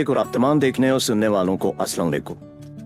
और आप तमाम देखने और सुनने वालों को अस्सलाम वालेकुम।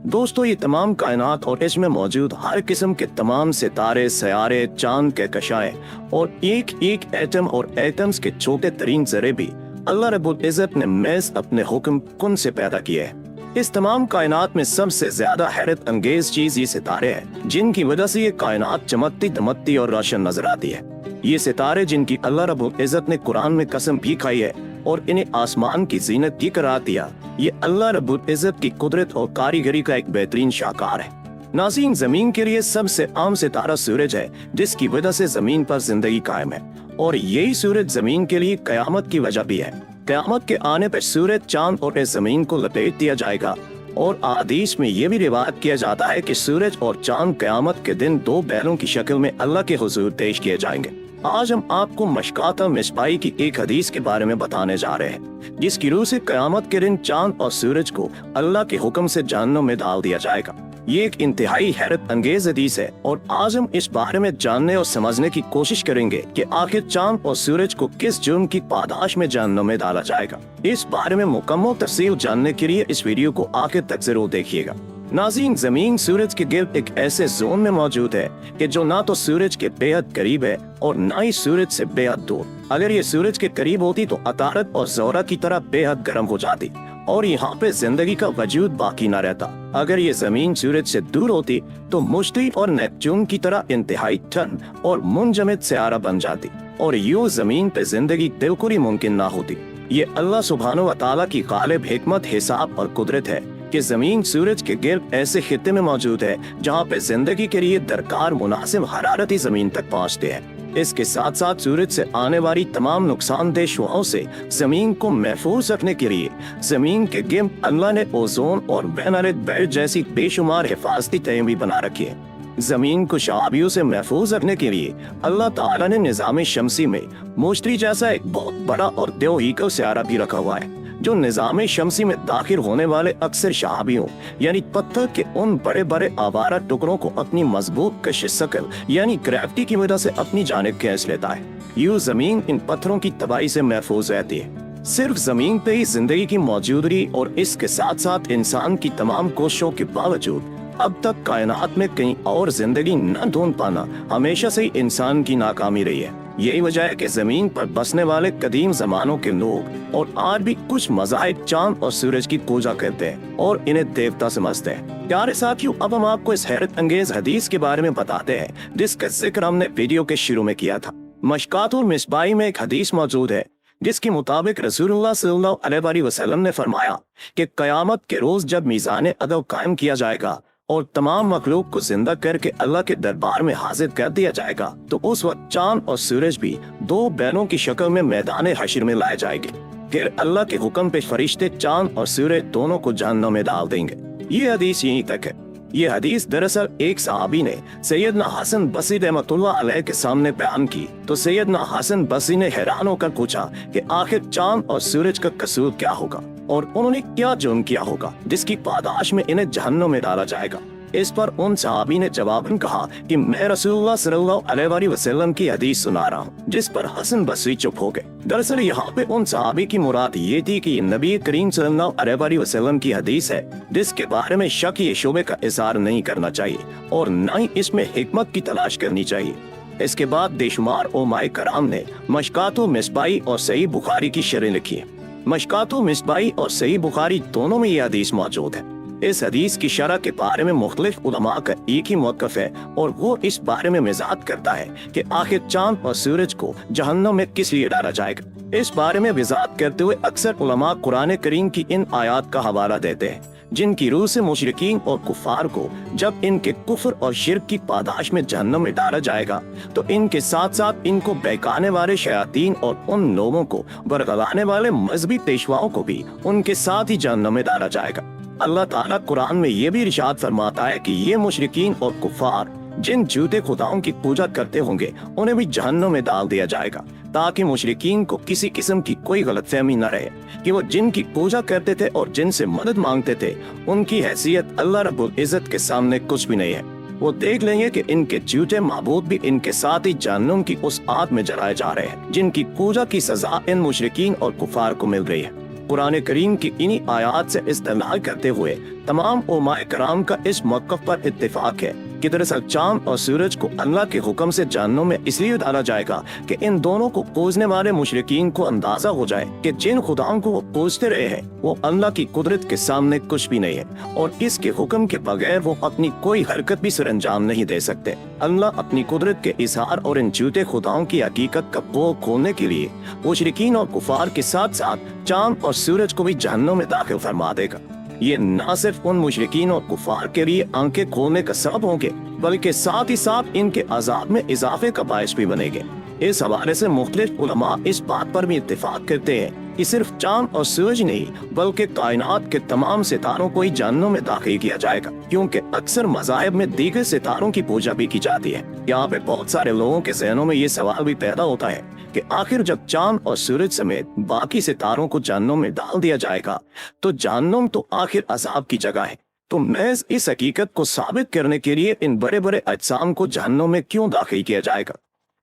दोस्तों, ये तमाम कायनात और इसमें मौजूद हर किस्म के तमाम सितारे, सयारे, चांद के कशाए और एक एक एटम और एटम्स के छोटे तरीन जरे भी अल्लाह रब्बुल इज़्ज़त ने महज अपने हुक्म कुन से पैदा किए हैं। इस तमाम कायनात में सबसे ज्यादा हैरत अंगेज चीज ये सितारे हैं, जिनकी वजह से ये कायनात चमकती दमकती और रोशन नजर आती है। ये सितारे जिनकी अल्लाह रब्बुल इज़्ज़त ने कुरान में कसम भी खाई है और इन्हें आसमान की जीनत भी करार दिया, ये अल्लाह रब्बुल इज़्ज़त की कुदरत और कारीगरी का एक बेहतरीन शाहकार है। नाज़रीन, जमीन के लिए सबसे आम सितारा सूरज है, जिसकी वजह से जमीन पर जिंदगी कायम है, और यही सूरज जमीन के लिए कयामत की वजह भी है। कयामत के आने पर सूरज, चांद और इस जमीन को लपेट दिया जाएगा, और हदीस में ये भी रिवायत किया जाता है कि सूरज और चांद कयामत के दिन दो बैलों की शक्ल में अल्लाह के हुजूर पेश किए जाएंगे। आज हम आपको मशकात मिसबाई की एक हदीस के बारे में बताने जा रहे हैं, जिसकी रूह से कयामत के दिन चांद और सूरज को अल्लाह के हुक्म से जहन्नम में डाल दिया जाएगा। ये एक इंतहाई हैरत अंगेज हदीस है, और आज हम इस बारे में जानने और समझने की कोशिश करेंगे कि आखिर चांद और सूरज को किस जुर्म की पादाश में जहन्नम में डाला जाएगा। इस बारे में मुकम्मल तफसील जानने के लिए इस वीडियो को आखिर तक जरूर देखिएगा। नाज़रीन, जमीन सूरज के गिर्द एक ऐसे जोन में मौजूद है कि जो ना तो सूरज के बेहद करीब है और ना ही सूरज से बेहद दूर। अगर ये सूरज के करीब होती तो अतारत और ज़ोरा की तरह बेहद गर्म हो जाती और यहाँ पे जिंदगी का वजूद बाकी न रहता। अगर ये जमीन सूरज से दूर होती तो मुश्तरी और नेपच्यून की तरह इंतहाई ठंड और मुंजमद सयारा बन जाती, और यूं जमीन पे जिंदगी बिल्कुल ही मुमकिन ना होती। ये अल्लाह सुब्हानो व तआला की गालिब हिकमत, हिसाब और कुदरत है कि जमीन सूरज के गिर्द ऐसे खित्ते में मौजूद है जहाँ पे जिंदगी के लिए दरकार मुनासिब हरारती जमीन तक पहुँचते हैं। इसके साथ साथ सूरज से आने वाली तमाम नुकसानदेह शुआओं से जमीन को महफूज रखने के लिए जमीन के गिर्द अल्लाह ने ओजोन और बैनरेट बेल्ट जैसी बेशुमार हिफाजती तहें भी बना रखी है। जमीन को शहाबियों से महफूज रखने के लिए अल्लाह ताला ने निजाम शमसी में मुश्तरी जैसा एक बहुत बड़ा और देवहीकल सयारा भी रखा हुआ है, जो निजाम शमसी में दाखिल होने वाले अक्सर शहाबियों यानी पत्थर के उन बड़े बड़े आवारा टुकड़ों को अपनी मजबूत कशिश शकल यानी ग्रेविटी की वजह से अपनी जानिब खींच लेता है। यूं जमीन इन पत्थरों की तबाही से महफूज रहती है। सिर्फ जमीन पे ही जिंदगी की मौजूदगी और इसके साथ साथ इंसान की तमाम कोशिशों के बावजूद अब तक कायनात में कहीं और जिंदगी न ढूंढ पाना हमेशा से ही इंसान की नाकामी रही है। यही वजह है कि जमीन पर बसने वाले कदीम जमानों के लोग और आज भी कुछ मज़ाहिब चांद और सूरज की पूजा करते हैं और इन्हें देवता समझते हैं। प्यारे साथियों, अब हम आपको इस हैरत अंगेज हदीस के बारे में बताते हैं, जिसका जिक्र हमने वीडियो के शुरू में किया था। मशकातुल मिसबाई में एक हदीस मौजूद है, जिसके मुताबिक रसूलुल्लाह सल्लल्लाहु अलैहि वसल्लम ने फरमाया कि कयामत के रोज जब मीज़ान अदल कायम किया जाएगा और तमाम मखलूक को जिंदा करके अल्लाह के दरबार में हाजिर कर दिया जाएगा, तो उस वक्त चांद और सूरज भी दो बैलों की शक्ल में मैदान हश्र में लाए जाएंगे। फिर अल्लाह के हुक्म पे फरिश्ते चांद और सूरज दोनों को जहन्नम में डाल देंगे। ये हदीस यहीं तक है। ये हदीस दरअसल एक सहाबी ने सैयदना हसन बसरी रहमतुल्लाह अलैह के सामने बयान की, तो सैयदना हसन बसरी ने हैरान होकर पूछा कि आखिर चांद और सूरज का कसूर क्या होगा और उन्होंने क्या जुर्म किया होगा जिसकी पादाश में इन्हें जहन्नम में डाला जाएगा। इस पर उन सहाबी ने जवाबन कहा कि मैं रसूलुल्लाह सल्लल्लाहु अलैहि वसल्लम की हदीस सुना रहा हूँ, जिस पर हसन बसरी चुप हो गए। दरअसल यहाँ पे उन सहाबी की मुराद ये थी कि नबी करीम सल्लल्लाहु अलैहि वसल्लम की हदीस है, जिसके बारे में शक या शुबे का इज़हार नहीं करना चाहिए और न ही इसमें हिकमत की तलाश करनी चाहिए। इसके बाद बेशुमार उलमाए कराम ने मशकातुल मिसबाई और सही बुखारी की शरह लिखी है। मशकातुल मिसबाई और सही बुखारी दोनों में ये हदीस मौजूद है। इस हदीस की शरह के बारे में मुख्तलिफ उलमा का एक ही मौक़िफ़ है, और वो इस बारे में वज़ाहत करता है कि आखिर चांद और सूरज को जहन्नम में किस लिए डाला जाएगा। इस बारे में वज़ाहत करते हुए अक्सर उलमा कुरान करीम की इन आयात का हवाला देते हैं, जिनकी रूह से मुशरिकीन और कुफार को जब इनके कुफ्र और शिर्क की पादाश में जहन्नम में डाला जाएगा, तो इनके साथ साथ इनको बहकाने वाले शयातीन और उन लोगों को बरगलाने वाले मजहबी पेशवाओं को भी उनके साथ ही जहन्नम में डाला जाएगा। अल्लाह ताला कुरान में ये भी इरशाद फरमाता है कि ये मुशरिकीन और कुफार जिन झूठे खुदाओं की पूजा करते होंगे उन्हें भी जहन्नम में डाल दिया जाएगा, ताकि मुशरिकीन को किसी किस्म की कोई गलतफहमी न रहे कि वो जिनकी पूजा करते थे और जिनसे मदद मांगते थे उनकी हैसियत अल्लाह रब्बुल इज़्ज़त के सामने कुछ भी नहीं है। वो देख लेंगे कि इनके झूठे माबूद भी इनके साथ ही जहन्नुम की उस आग में जलाए जा रहे हैं, जिनकी पूजा की सजा इन मुशरिकीन और कुफार को मिल रही है। कुरान करीम की इन्हीं आयात से इस्तेमाल करते हुए तमाम उलमाए कराम का इस मौक़िफ़ पर इत्तिफाक है कि दरअसल चांद और सूरज को अल्लाह के हुक्म से जहन्नुम में इसलिए डाला जाएगा कि इन दोनों को पूजने वाले मुशरिकीन को अंदाजा हो जाए कि जिन खुदाओं को वो पूजते रहे हैं वो अल्लाह की कुदरत के सामने कुछ भी नहीं है और इसके हुक्म के बगैर वो अपनी कोई हरकत भी सर अंजाम नहीं दे सकते। अल्लाह अपनी कुदरत के इजहार और इन झूठे खुदाओं की हकीकत का पोल खोलने के लिए मुशरिकीन और कुफार के साथ साथ चांद और सूरज को भी जहन्नुम में दाखिल फरमा देगा। ये न सिर्फ उन मुशरिकीन और कुफार के लिए आंखें खोलने का सबब होंगे बल्कि साथ ही साथ इनके अजाब में इजाफे का बायस भी बनेंगे। इस हवाले से मुख्तलिफ उलमा इस बात पर भी इत्तिफाक करते हैं कि सिर्फ चांद और सूरज नहीं बल्कि कायनात के तमाम सितारों को ही जहन्नुम में दाखिल किया जाएगा, क्योंकि अक्सर मज़ाहिब में दीगर सितारों की पूजा भी की जाती है। यहाँ पे बहुत सारे लोगों के ज़हनों में ये सवाल भी पैदा होता है कि आखिर जब चांद और सूरज समेत बाकी सितारों को जहन्नुम में डाल दिया जाएगा तो जहन्नुम तो आखिर अजाब की जगह है, तो महज इस हकीकत को साबित करने के लिए इन बड़े बड़े अजसाम को जहन्नुम में क्यों दाखिल किया जाएगा?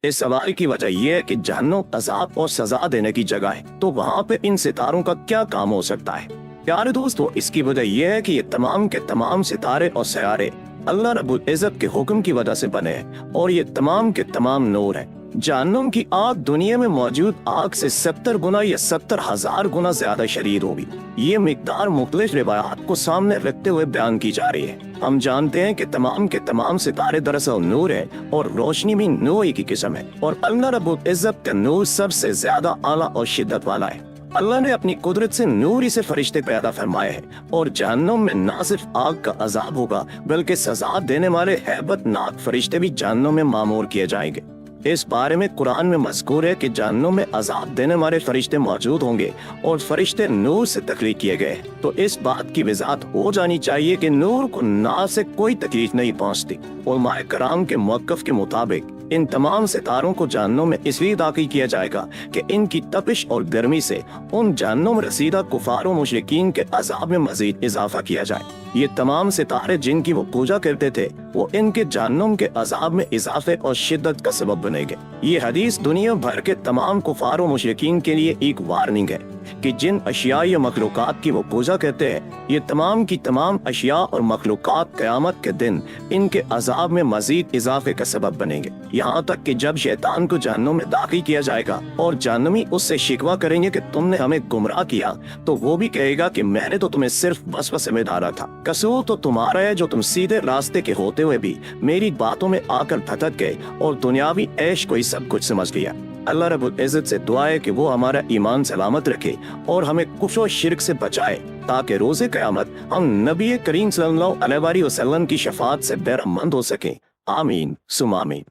इस सवाल की वजह यह है कि जहन्नुम अजाब और सजा देने की जगह है, तो वहाँ पे इन सितारों का क्या काम हो सकता है? प्यारे दोस्तों, इसकी वजह यह है कि ये तमाम के तमाम सितारे और सयारे अल्लाह रब्बुल इज़्ज़त के हुक्म की वजह से बने हैं और ये तमाम के तमाम नूर है। जहन्नुम की आग दुनिया में मौजूद आग से 70 गुना या 70,000 गुना ज्यादा शदीद होगी। ये मिकदार मुख्तलिफ रिवायात को सामने रखते हुए बयान की जा रही है। हम जानते हैं कि तमाम के तमाम सितारे दरअसल नूर है और रोशनी भी नूर ही की किस्म है और अल्लाह रब्बुल इज़्ज़त का नूर सबसे ज्यादा आला और शिद्दत वाला है। अल्लाह ने अपनी कुदरत से नूर ही से फरिश्ते पैदा फरमाए हैं और जहन्नुम में न सिर्फ आग का अजाब होगा बल्कि सजा देने वाले हैबतनाक फरिश्ते भी जहन्नुम में मामूर किए जाएंगे। इस बारे में कुरान में मज़कूर है कि जहन्नुम में अजाब देने वाले फरिश्ते मौजूद होंगे और फरिश्ते नूर से तख्लीक किए गए। तो इस बात की वज़ाहत हो जानी चाहिए कि नूर को ना से कोई तकलीफ नहीं पहुंचती। उलमाए कराम के मौक़िफ़ के मुताबिक इन तमाम सितारों को जहन्नुम में इसलिए दाखिल किया जाएगा कि इनकी तपिश और गर्मी से उन जहन्नुम रसीदा कुफार और मुशरिकीन के अजाब में मजीद इजाफा किया जाए। ये तमाम सितारे जिनकी वो पूजा करते थे वो इनके जहन्नुम के अजाब में इजाफे और शिद्दत का सबब बनेंगे। ये हदीस दुनिया भर के तमाम कुफार और मुशरिकीन के लिए एक वार्निंग है कि जिन अशिया या मखलूकात की वो पूजा करते हैं ये तमाम की तमाम अशिया और मखलूकात क़यामत के दिन इनके अजाब में मजीद इजाफे का सबब बनेंगे। यहाँ तक कि जब शैतान को जहन्नुम में दाखिल किया जाएगा और जहन्नमी उससे शिकवा करेंगे कि तुमने हमें गुमराह किया, तो वो भी कहेगा कि मैंने तो तुम्हें सिर्फ वसवसे में डाला था, कसूर तो तुम्हारा है जो तुम सीधे रास्ते के होते हुए भी मेरी बातों में आकर भटक गए और दुनियावी ऐश को ही सब कुछ समझ लिया। अल्लाह रब्बुल इज़्ज़त से दुआ है कि वो हमारा ईमान सलामत रखे और हमें कुफ्र और शिर्क से बचाए ताकि रोज़े क़यामत हम नबी करीम सल्लल्लाहु अलैहि वसल्लम की शफाअत से बहरमंद हो सकें। आमीन सुम आमीन।